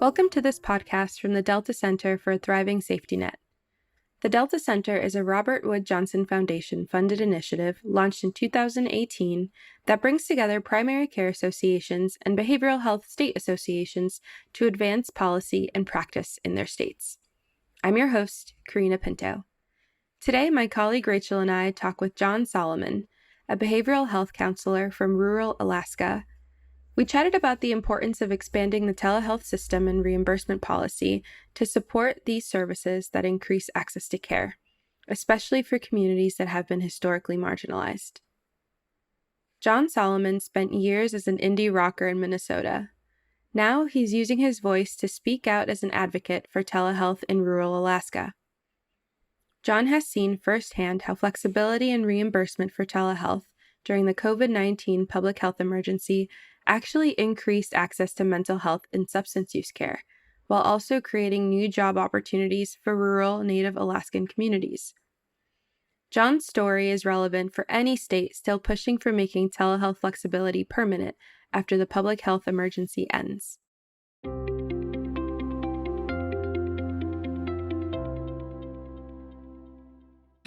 Welcome to this podcast from the Delta Center for a Thriving Safety Net. The Delta Center is a Robert Wood Johnson Foundation funded initiative launched in 2018 that brings together primary care associations and behavioral health state associations to advance policy and practice in their states. I'm your host, Karina Pinto. Today, my colleague Rachel and I talk with John Solomon, a behavioral health counselor from rural Alaska. We chatted about the importance of expanding the telehealth system and reimbursement policy to support these services that increase access to care, especially for communities that have been historically marginalized. John Solomon spent years as an indie rocker in Minnesota. Now he's using his voice to speak out as an advocate for telehealth in rural Alaska. John has seen firsthand how flexibility and reimbursement for telehealth during the COVID-19 public health emergency actually increased access to mental health and substance use care, while also creating new job opportunities for rural Native Alaskan communities. John's story is relevant for any state still pushing for making telehealth flexibility permanent after the public health emergency ends.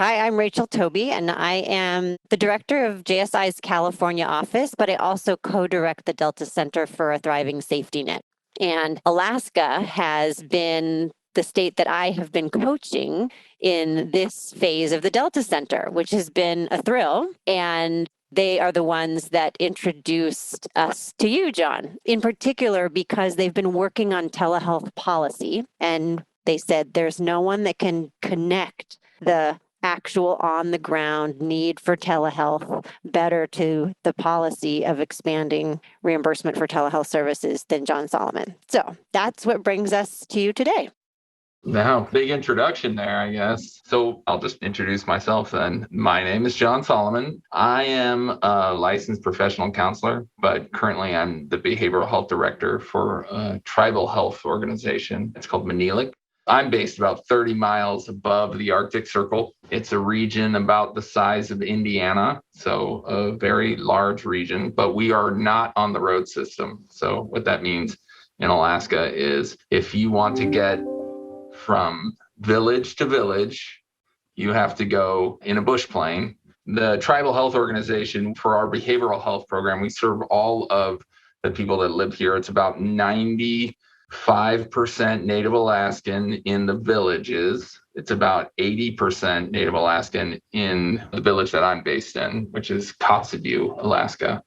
Hi, I'm Rachel Toby, and I am the director of JSI's California office, but I also co-direct the Delta Center for a Thriving Safety Net. And Alaska has been the state that I have been coaching in this phase of the Delta Center, which has been a thrill. And they are the ones that introduced us to you, John, in particular because they've been working on telehealth policy. And they said there's no one that can connect the actual on-the-ground need for telehealth better to the policy of expanding reimbursement for telehealth services than John Solomon. So that's what brings us to you today. Wow, big introduction there, I guess. So I'll just introduce myself then. My name is John Solomon. I am a licensed professional counselor, but currently I'm the behavioral health director for a tribal health organization. It's called Maniilaq. I'm based about 30 miles above the Arctic Circle. It's a region about the size of Indiana, so a very large region, but we are not on the road system. So what that means in Alaska is if you want to get from village to village, you have to go in a bush plane. The tribal health organization for our behavioral health program, we serve all of the people that live here. It's about 95% Native Alaskan in the villages. It's about 80% Native Alaskan in the village that I'm based in, which is Kotzebue, Alaska.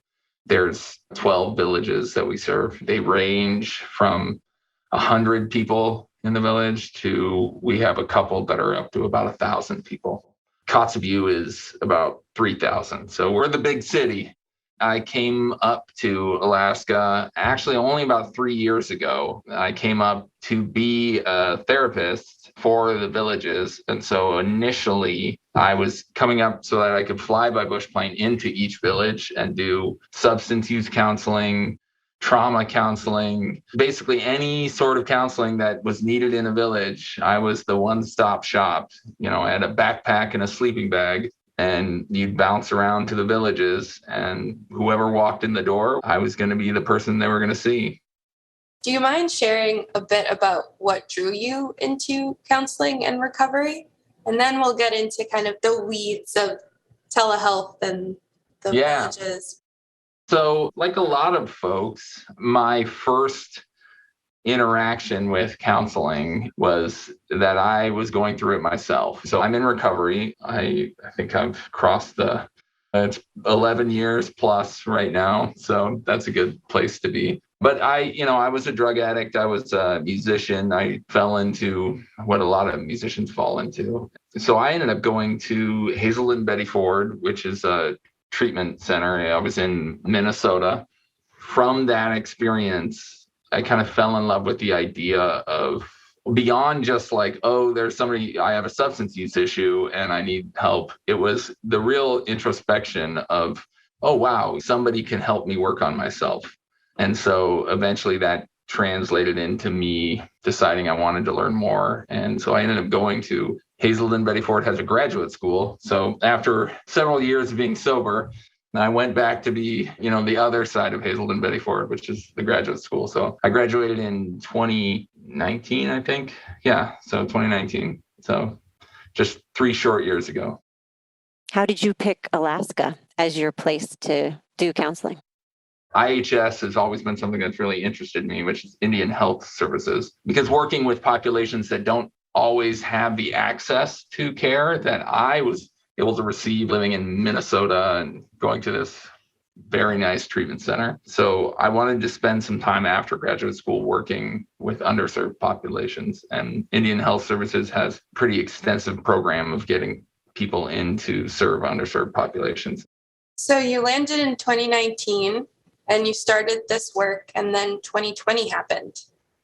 There's 12 villages that we serve. They range from 100 people in the village to we have a couple that are up to about 1,000 people. Kotzebue is about 3,000. So we're the big city. I came up to Alaska actually only about 3 years ago. I came up to be a therapist for the villages. And so initially I was coming up so that I could fly by bush plane into each village and do substance use counseling, trauma counseling, basically any sort of counseling that was needed in a village. I was the one-stop shop. I had a backpack and a sleeping bag. And you'd bounce around to the villages, and whoever walked in the door, I was going to be the person they were going to see. Do you mind sharing a bit about what drew you into counseling and recovery? And then we'll get into kind of the weeds of telehealth and the villages. So like a lot of folks, my first interaction with counseling was that I was going through it myself. So I'm in recovery. I think I've crossed it's 11 years plus right now. So that's a good place to be. But I was a drug addict. I was a musician. I fell into what a lot of musicians fall into. So I ended up going to Hazelden Betty Ford, which is a treatment center. I was in Minnesota. From that experience, I kind of fell in love with the idea of beyond just like, oh, there's somebody, I have a substance use issue and I need help. It was the real introspection of, oh, wow, somebody can help me work on myself. And so eventually that translated into me deciding I wanted to learn more. And so I ended up going to Hazelden Betty Ford has a graduate school. So after several years of being sober, And I went back to be, the other side of Hazelden Betty Ford, which is the graduate school. So I graduated in 2019, I think. Yeah, so 2019. So just 3 short years ago. How did you pick Alaska as your place to do counseling? IHS has always been something that's really interested me, which is Indian Health Services, because working with populations that don't always have the access to care that I was able to receive living in Minnesota and going to this very nice treatment center. So I wanted to spend some time after graduate school working with underserved populations. And Indian Health Services has a pretty extensive program of getting people in to serve underserved populations. So you landed in 2019 and you started this work, and then 2020 happened.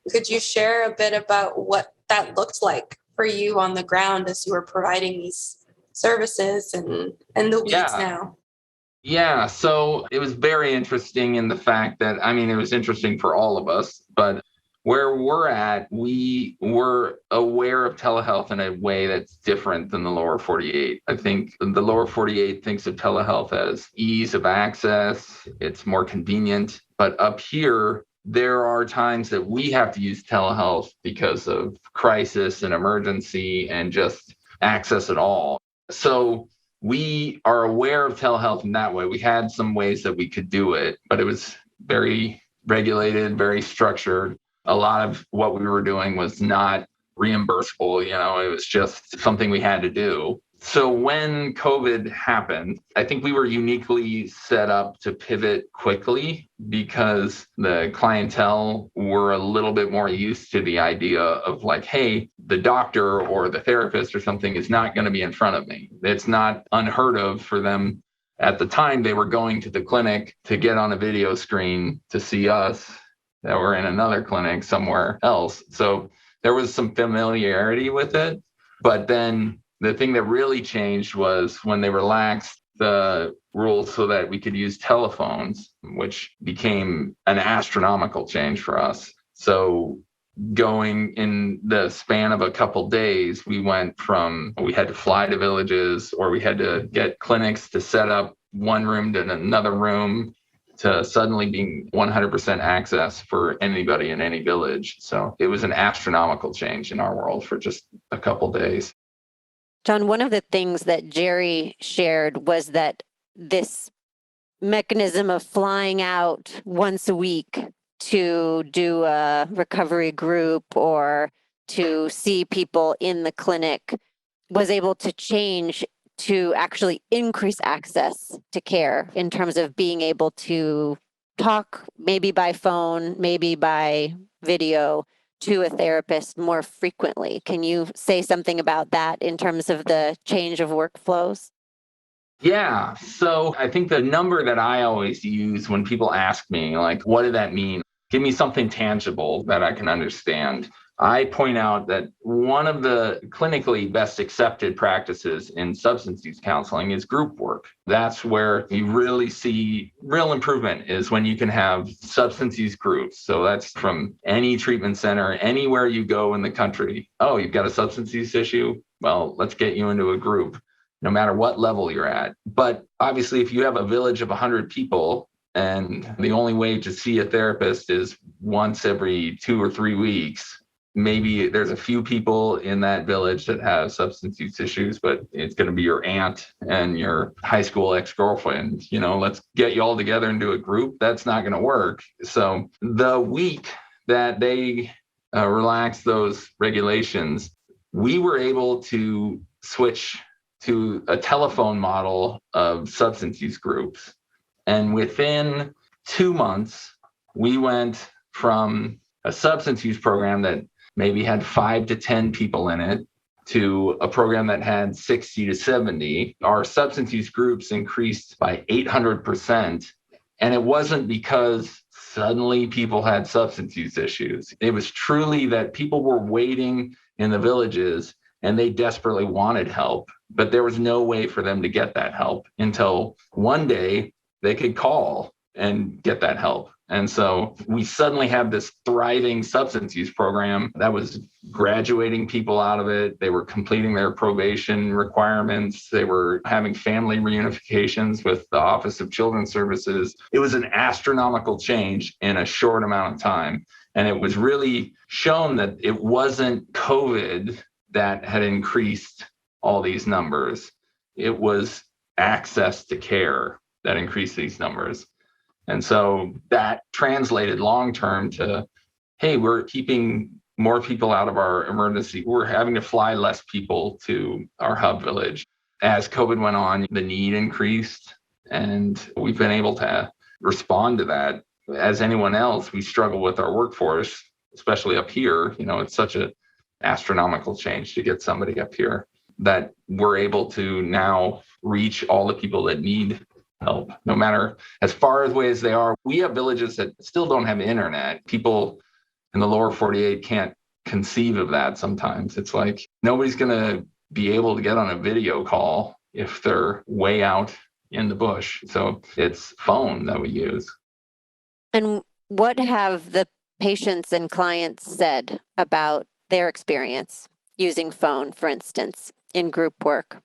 Could you share a bit about what that looked like for you on the ground as you were providing these services and the weeds now? Yeah, so it was very interesting in the fact that, it was interesting for all of us, but where we're at, we were aware of telehealth in a way that's different than the lower 48. I think the lower 48 thinks of telehealth as ease of access, it's more convenient. But up here, there are times that we have to use telehealth because of crisis and emergency and just access at all. So we are aware of telehealth in that way. We had some ways that we could do it, but it was very regulated, very structured. A lot of what we were doing was not reimbursable. It was just something we had to do. So when COVID happened, I think we were uniquely set up to pivot quickly because the clientele were a little bit more used to the idea of like, hey, the doctor or the therapist or something is not going to be in front of me. It's not unheard of for them. At the time, they were going to the clinic to get on a video screen to see us that were in another clinic somewhere else. So there was some familiarity with it. But then the thing that really changed was when they relaxed the rules so that we could use telephones, which became an astronomical change for us. So going in the span of a couple days, we went from we had to fly to villages or we had to get clinics to set up one room to another room to suddenly being 100% access for anybody in any village. So it was an astronomical change in our world for just a couple days. John, one of the things that Jerry shared was that this mechanism of flying out once a week to do a recovery group or to see people in the clinic was able to change to actually increase access to care in terms of being able to talk maybe by phone, maybe by video to a therapist more frequently. Can you say something about that in terms of the change of workflows? Yeah. So I think the number that I always use when people ask me, like, what did that mean? Give me something tangible that I can understand. I point out that one of the clinically best accepted practices in substance use counseling is group work. That's where you really see real improvement is when you can have substance use groups. So that's from any treatment center, anywhere you go in the country. Oh, you've got a substance use issue? Well, let's get you into a group, no matter what level you're at. But obviously, if you have a village of 100 people, and the only way to see a therapist is once every 2 or 3 weeks, maybe there's a few people in that village that have substance use issues, but it's going to be your aunt and your high school ex-girlfriend. Let's get you all together and do a group. That's not going to work. So the week that they relaxed those regulations, we were able to switch to a telephone model of substance use groups. And within 2 months, we went from a substance use program that maybe had 5 to 10 people in it to a program that had 60 to 70. Our substance use groups increased by 800%. And it wasn't because suddenly people had substance use issues. It was truly that people were waiting in the villages and they desperately wanted help, but there was no way for them to get that help until one day they could call and get that help. And so we suddenly have this thriving substance use program that was graduating people out of it. They were completing their probation requirements. They were having family reunifications with the Office of Children's Services. It was an astronomical change in a short amount of time. And it was really shown that it wasn't COVID that had increased all these numbers. It was access to care that increased these numbers. And so that translated long term to, hey, we're keeping more people out of our emergency. We're having to fly less people to our hub village. As COVID went on, the need increased, and we've been able to respond to that. As anyone else, we struggle with our workforce, especially up here. It's such an astronomical change to get somebody up here that we're able to now reach all the people that need help, no matter as far away as they are. We have villages that still don't have internet. People in the lower 48 can't conceive of that sometimes. It's like nobody's going to be able to get on a video call if they're way out in the bush. So it's phone that we use. And what have the patients and clients said about their experience using phone, for instance, in group work?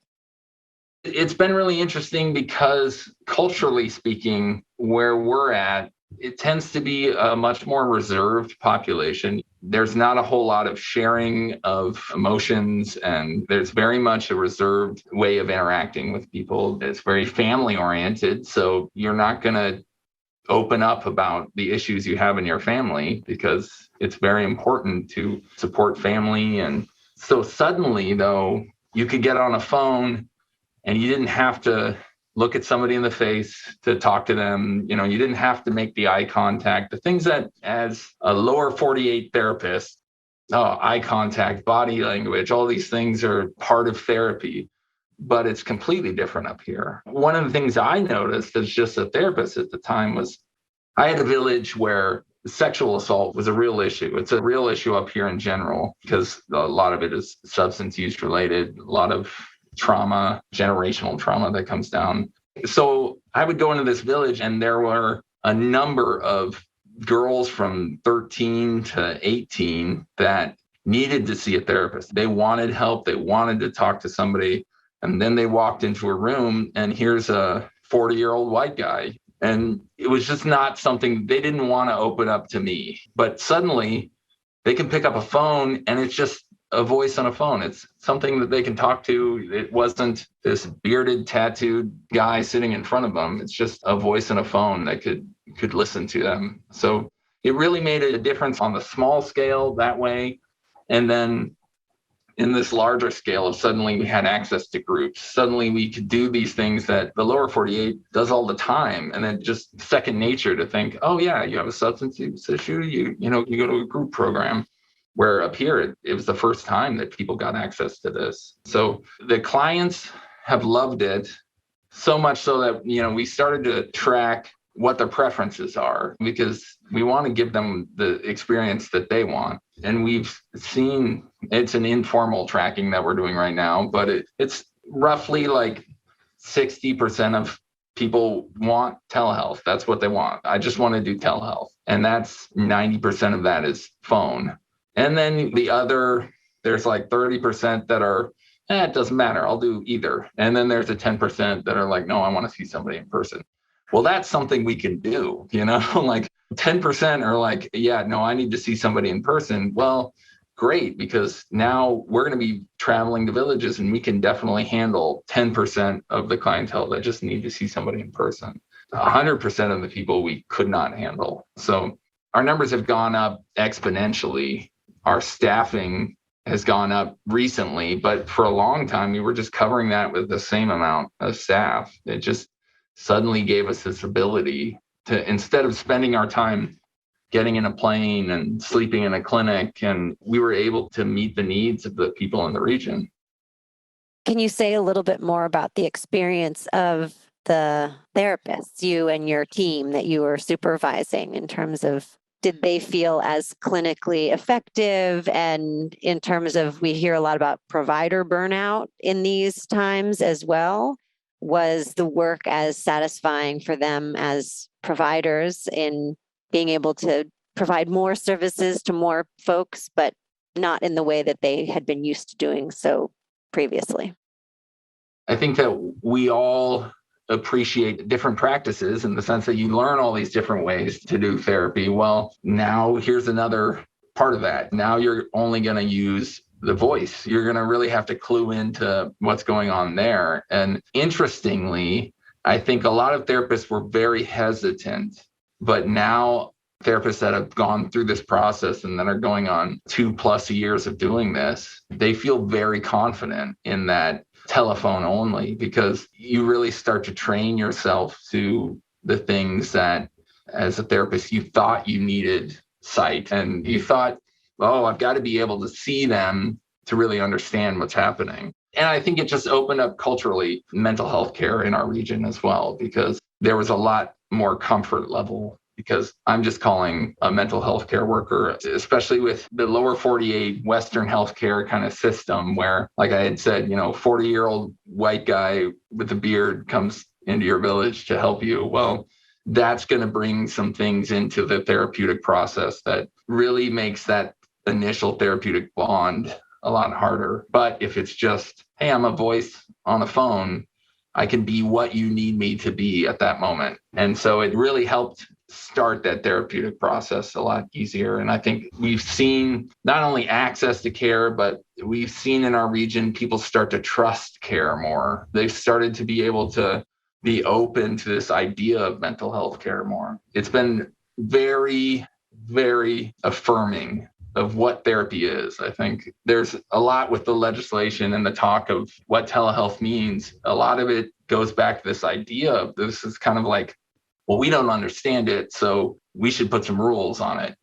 It's been really interesting because culturally speaking, where we're at, it tends to be a much more reserved population. There's not a whole lot of sharing of emotions, and there's very much a reserved way of interacting with people. It's very family oriented. So you're not going to open up about the issues you have in your family because it's very important to support family. And so suddenly, though, you could get on a phone and you didn't have to look at somebody in the face to talk to them. You didn't have to make the eye contact. The things that, as a lower 48 therapist, eye contact, body language, all these things are part of therapy, but it's completely different up here. One of the things I noticed as just a therapist at the time was I had a village where sexual assault was a real issue. It's a real issue up here in general because a lot of it is substance use related, a lot of trauma, generational trauma that comes down. So I would go into this village and there were a number of girls from 13 to 18 that needed to see a therapist. They wanted help. They wanted to talk to somebody. And then they walked into a room and here's a 40-year-old white guy. And it was just not something they didn't want to open up to me. But suddenly they can pick up a phone and it's just a voice on a phone. It's something that they can talk to. It wasn't this bearded, tattooed guy sitting in front of them. It's just a voice on a phone that could listen to them. So it really made a difference on the small scale that way. And then in this larger scale of suddenly we had access to groups. Suddenly we could do these things that the lower 48 does all the time. And then just second nature to think, oh yeah, you have a substance use issue. You go to a group program. Where up here, it was the first time that people got access to this. So the clients have loved it so much so that, we started to track what their preferences are because we want to give them the experience that they want. And we've seen it's an informal tracking that we're doing right now, but it's roughly like 60% of people want telehealth. That's what they want. I just want to do telehealth. And that's 90% of that is phone. And then there's like 30% that are, it doesn't matter, I'll do either. And then there's a 10% that are like, no, I want to see somebody in person. Well, that's something we can do, like 10% are like, yeah, no, I need to see somebody in person. Well, great, because now we're going to be traveling to villages and we can definitely handle 10% of the clientele that just need to see somebody in person. 100% of the people we could not handle. So our numbers have gone up exponentially. Our staffing has gone up recently, but for a long time, we were just covering that with the same amount of staff. It just suddenly gave us this ability to, instead of spending our time getting in a plane and sleeping in a clinic, and we were able to meet the needs of the people in the region. Can you say a little bit more about the experience of the therapists, you and your team that you were supervising, in terms of, did they feel as clinically effective? And in terms of, we hear a lot about provider burnout in these times as well. Was the work as satisfying for them as providers in being able to provide more services to more folks, but not in the way that they had been used to doing so previously? I think that we all appreciate different practices in the sense that you learn all these different ways to do therapy. Well, now here's another part of that. Now you're only going to use the voice. You're going to really have to clue into what's going on there. And interestingly, I think a lot of therapists were very hesitant, but now therapists that have gone through this process and that are going on 2+ years of doing this, they feel very confident in that telephone only, because you really start to train yourself to the things that as a therapist you thought you needed sight, and you thought, oh, I've got to be able to see them to really understand what's happening. And I think it just opened up culturally mental health care in our region as well, because there was a lot more comfort level, because I'm just calling a mental health care worker, especially with the lower 48 Western healthcare kind of system where, like I had said, 40-year-old white guy with a beard comes into your village to help you. Well, that's going to bring some things into the therapeutic process that really makes that initial therapeutic bond a lot harder. But if it's just, hey, I'm a voice on a phone, I can be what you need me to be at that moment. And so it really helped start that therapeutic process a lot easier. And I think we've seen not only access to care, but we've seen in our region people start to trust care more. They've started to be able to be open to this idea of mental health care more. It's been very, very affirming of what therapy is. I think there's a lot with the legislation and the talk of what telehealth means. A lot of it goes back to this idea of this is kind of like, well, we don't understand it, so we should put some rules on it.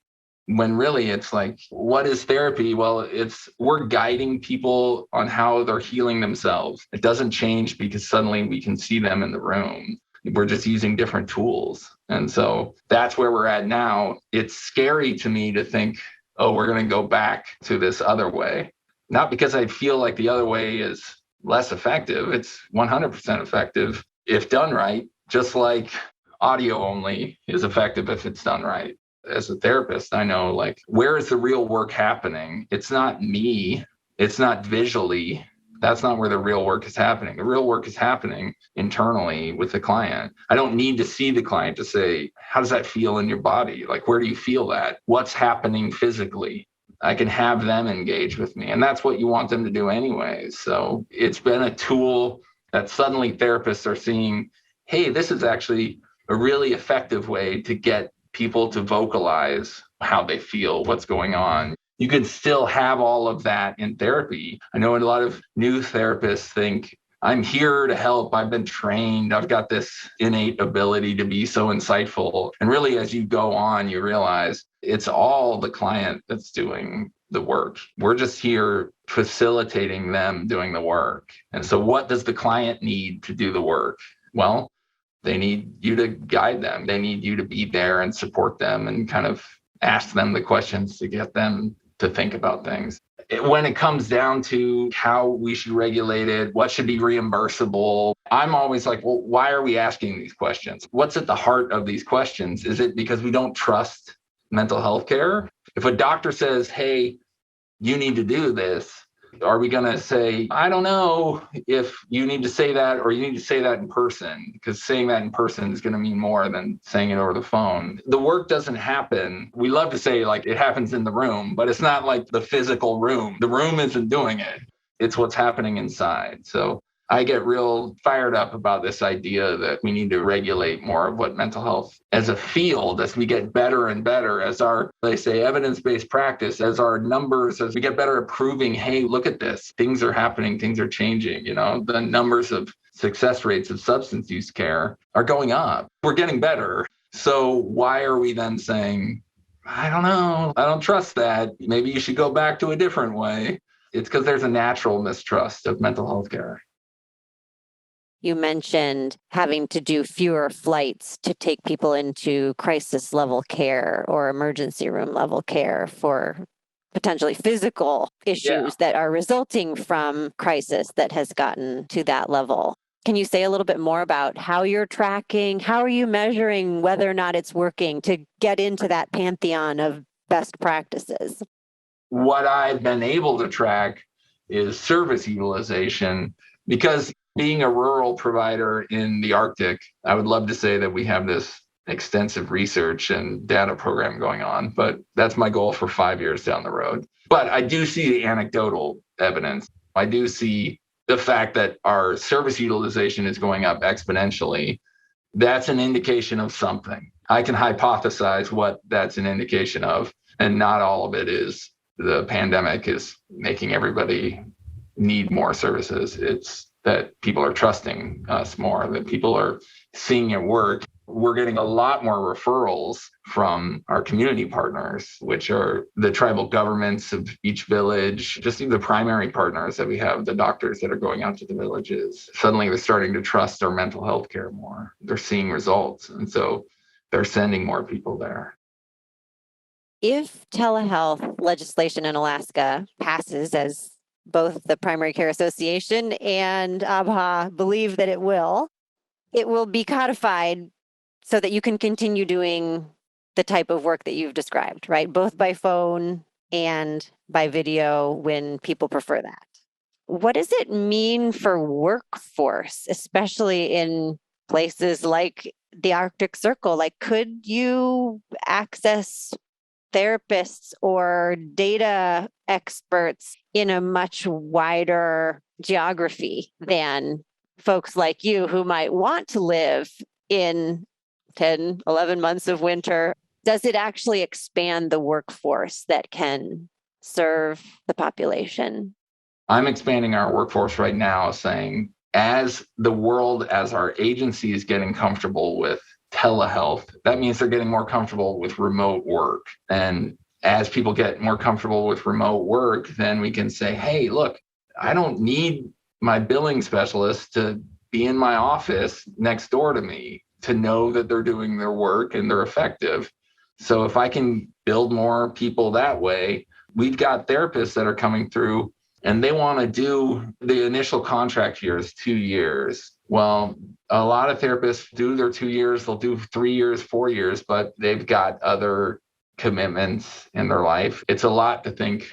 When really it's like, what is therapy? Well, we're guiding people on how they're healing themselves. It doesn't change because suddenly we can see them in the room. We're just using different tools. And so that's where we're at now. It's scary to me to think, oh, we're going to go back to this other way. Not because I feel like the other way is less effective. It's 100% effective if done right, just like audio only is effective if it's done right. As a therapist, I know, like, where is the real work happening? It's not me. It's not visually. That's not where the real work is happening. The real work is happening internally with the client. I don't need to see the client to say, how does that feel in your body? Like, where do you feel that? What's happening physically? I can have them engage with me. And that's what you want them to do anyway. So it's been a tool that suddenly therapists are seeing, hey, this is actually a really effective way to get people to vocalize how they feel, what's going on. You can still have all of that in therapy. I know a lot of new therapists think, I'm here to help. I've been trained. I've got this innate ability to be so insightful. And really, as you go on, you realize it's all the client that's doing the work. We're just here facilitating them doing the work. And so what does the client need to do the work? Well, they need you to guide them. They need you to be there and support them and kind of ask them the questions to get them to think about things. When it comes down to how we should regulate it, what should be reimbursable, I'm always like, well, why are we asking these questions? What's at the heart of these questions? Is it because we don't trust mental health care? If a doctor says, hey, you need to do this, are we going to say, I don't know if you need to say that or you need to say that in person, because saying that in person is going to mean more than saying it over the phone. The work doesn't happen. We love to say like it happens in the room, but it's not like the physical room. The room isn't doing it. It's what's happening inside. So I get real fired up about this idea that we need to regulate more of what mental health as a field, as we get better and better, as our, they say, evidence-based practice, as our numbers, as we get better at proving, hey, look at this, things are happening, things are changing, the numbers of success rates of substance use care are going up. We're getting better. So why are we then saying, I don't know, I don't trust that, maybe you should go back to a different way? It's because there's a natural mistrust of mental health care. You mentioned having to do fewer flights to take people into crisis level care or emergency room level care for potentially physical issues that are resulting from crisis that has gotten to that level. Can you say a little bit more about how you're tracking? How are you measuring whether or not it's working to get into that pantheon of best practices? What I've been able to track is service utilization, because being a rural provider in the Arctic, I would love to say that we have this extensive research and data program going on, but that's my goal for 5 years down the road. But I do see the anecdotal evidence. I do see the fact that our service utilization is going up exponentially. That's an indication of something. I can hypothesize what that's an indication of, and not all of it is the pandemic is making everybody need more services. It's that people are trusting us more, that people are seeing it work. We're getting a lot more referrals from our community partners, which are the tribal governments of each village, just the primary partners that we have, the doctors that are going out to the villages. Suddenly they're starting to trust our mental health care more. They're seeing results. And so they're sending more people there. If telehealth legislation in Alaska passes, as both the Primary Care Association and ABHA believe that it will be codified so that you can continue doing the type of work that you've described, right? Both by phone and by video when people prefer that. What does it mean for workforce, especially in places like the Arctic Circle? Like, could you access therapists or data experts in a much wider geography than folks like you who might want to live in 10, 11 months of winter? Does it actually expand the workforce that can serve the population? I'm expanding our workforce right now, saying as the world, as our agency is getting comfortable with telehealth, that means they're getting more comfortable with remote work. And as people get more comfortable with remote work, then we can say, hey, look, I don't need my billing specialist to be in my office next door to me to know that they're doing their work and they're effective. So if I can build more people that way, we've got therapists that are coming through and they want to do the initial contract year is 2 years. Well, a lot of therapists do their 2 years, they'll do 3 years, 4 years, but they've got other commitments in their life. It's a lot to think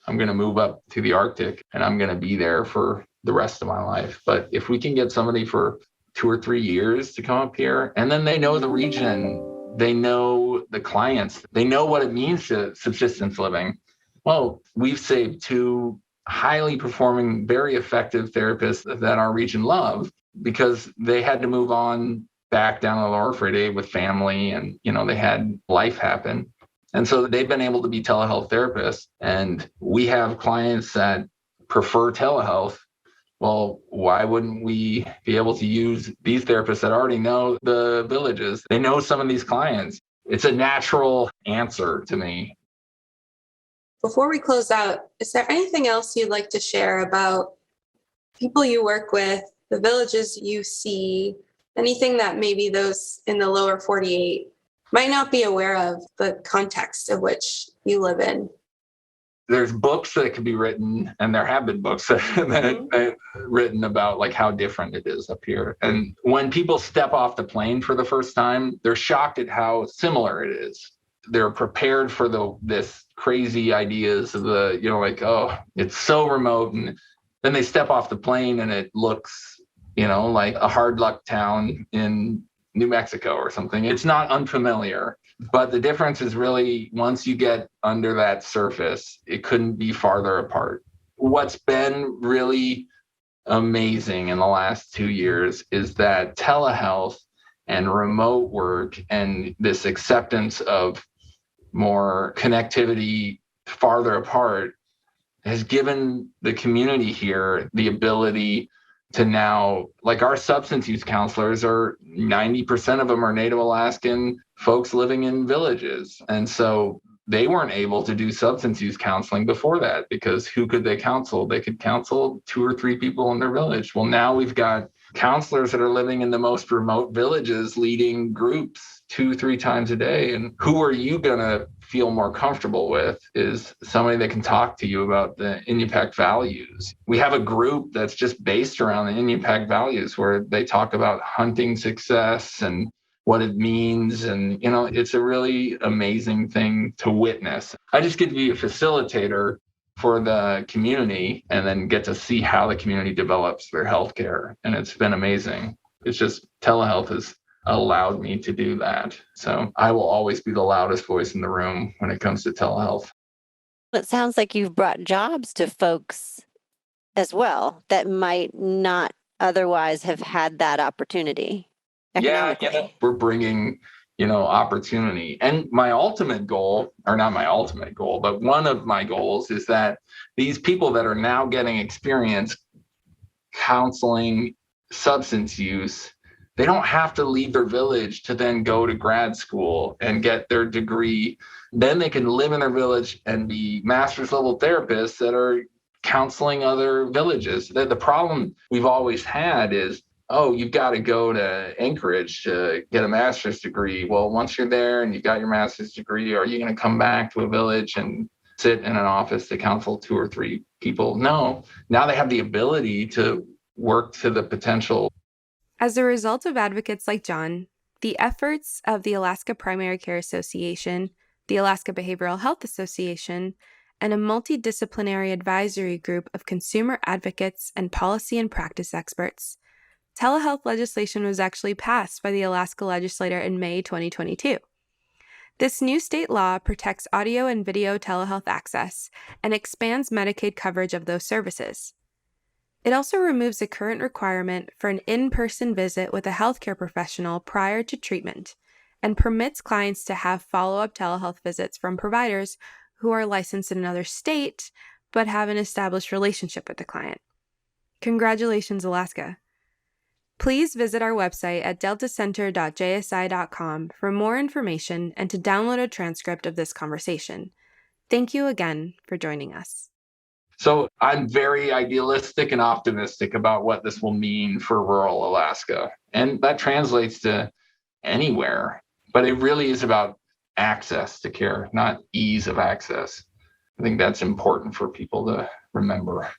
I'm going to move up to the Arctic and I'm going to be there for the rest of my life. But if we can get somebody for 2 or 3 years to come up here, and then they know the region, they know the clients, they know what it means to subsistence living. Well, we've saved 2 highly performing, very effective therapists that our region love because they had to move on back down to the Lower Fraser with family and, they had life happen. And so they've been able to be telehealth therapists. And we have clients that prefer telehealth. Well, why wouldn't we be able to use these therapists that already know the villages? They know some of these clients. It's a natural answer to me. Before we close out, is there anything else you'd like to share about people you work with, the villages you see, anything that maybe those in the lower 48 might not be aware of, the context of which you live in? There's books that could be written, and there have been books that written about like how different it is up here. And when people step off the plane for the first time, they're shocked at how similar it is. They're prepared for this crazy ideas of the, oh, it's so remote. And then they step off the plane and it looks, like a hard luck town in New Mexico or something. It's not unfamiliar, but the difference is really once you get under that surface, it couldn't be farther apart. What's been really amazing in the last 2 years is that telehealth and remote work and this acceptance of more connectivity farther apart has given the community here the ability to now, like our substance use counselors are 90% of them are Native Alaskan folks living in villages. And so they weren't able to do substance use counseling before that because who could they counsel? They could counsel 2 or 3 people in their village. Well, now we've got counselors that are living in the most remote villages leading groups 2-3 times a day. And who are you going to feel more comfortable with is somebody that can talk to you about the Iñupiaq values. We have a group that's just based around the Iñupiaq values where they talk about hunting success and what it means. And, it's a really amazing thing to witness. I just get to be a facilitator for the community and then get to see how the community develops their healthcare. And it's been amazing. It's just telehealth has allowed me to do that. So I will always be the loudest voice in the room when it comes to telehealth. It sounds like you've brought jobs to folks as well that might not otherwise have had that opportunity economically. Yeah, we're bringing opportunity. And my ultimate goal, or not my ultimate goal, but one of my goals is that these people that are now getting experience counseling substance use, they don't have to leave their village to then go to grad school and get their degree. Then they can live in their village and be master's level therapists that are counseling other villages. The problem we've always had is, oh, you've got to go to Anchorage to get a master's degree. Well, once you're there and you got your master's degree, are you going to come back to a village and sit in an office to counsel 2 or 3 people? No. Now they have the ability to work to the potential. As a result of advocates like John, the efforts of the Alaska Primary Care Association, the Alaska Behavioral Health Association, and a multidisciplinary advisory group of consumer advocates and policy and practice experts, telehealth legislation was actually passed by the Alaska legislature in May 2022. This new state law protects audio and video telehealth access and expands Medicaid coverage of those services. It also removes the current requirement for an in-person visit with a healthcare professional prior to treatment and permits clients to have follow-up telehealth visits from providers who are licensed in another state but have an established relationship with the client. Congratulations, Alaska! Please visit our website at deltacenter.jsi.com for more information and to download a transcript of this conversation. Thank you again for joining us. So I'm very idealistic and optimistic about what this will mean for rural Alaska. And that translates to anywhere. But it really is about access to care, not ease of access. I think that's important for people to remember.